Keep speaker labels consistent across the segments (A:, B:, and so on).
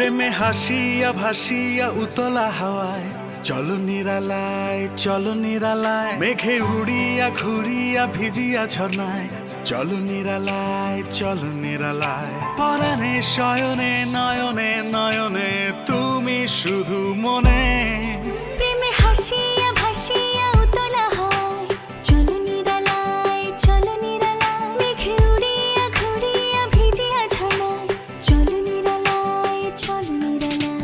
A: প্রেমে হাসিয়া ভাসিয়া উতলা হাওয়ায় চলো নিরালায়, চলো নিরালায়, মেঘে উড়িয়া ঘুরিয়া ভিজিয়া ঝর্ণায় চলো নিরালায়, চলো নিরালায়। পরাণে শয়নে নয়নে নয়নে তুমি শুধু মনে।
B: প্রেমে হাসিয়া ভাসিয়া উতলা হাওয়ায় চলো নিরালায়, চলো নিরালায়, মেঘে উড়িয়া ঘুরিয়া ভিজিয়া ঝর্ণায় চলো নিরালায়, চলো নিরালায়।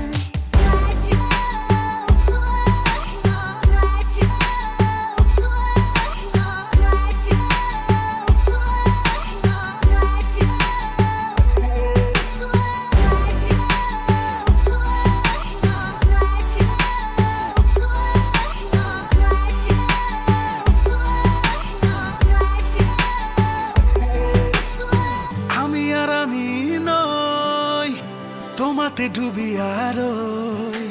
A: তোমাতে ডুবিয়া রই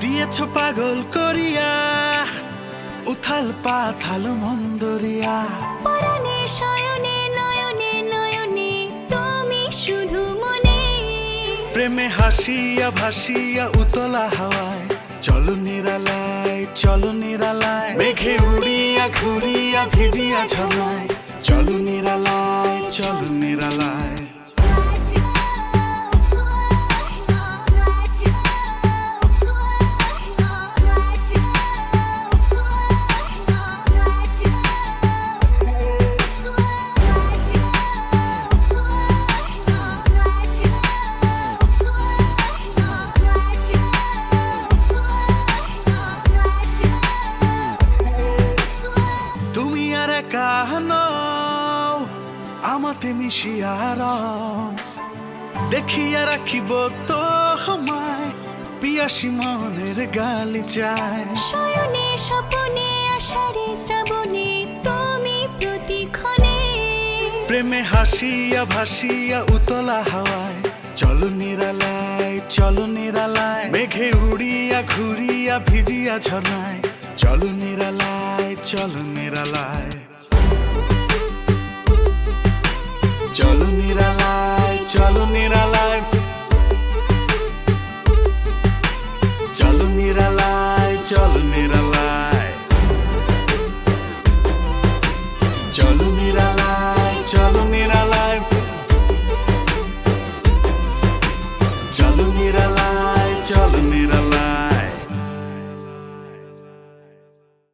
A: দিয়েছ পাগল করিয়া উথাল পাথাল মন্দরিয়া।
B: পরাণে শয়নে নয়নে নয়নে তুমি শুধু মনে।
A: প্রেমে হাসিয়া ভাসিয়া উতলা হাওয়ায় চলো নিরালায়, চলো নিরালায়, মেঘে উড়িয়া ঘুরিয়া ভিজিয়া ঝর্ণায় চলো নিরালায়, চলো নিরালায়। আমাতে মিশিয়ার দেখিয়া রাখিব তো আমায় পিয়াসী মনের গালিচায়।
B: শয়নে স্বপনে আষাঢ়ে শ্রাবণে তুমি প্রতিক্ষণে।
A: প্রেমে হাসিয়া ভাসিয়া উতলা হাওয়ায় চলো নিরালায়, চলো নিরালায়, মেঘে উড়িয়া ঘুরিয়া ভিজিয়া ঝর্ণায় চলো নিরালায়, চলো নিরালায়। চলো নিরালায়, চলো নিরালায়, চলো নিরালায়, চলো নিরালায়, চলো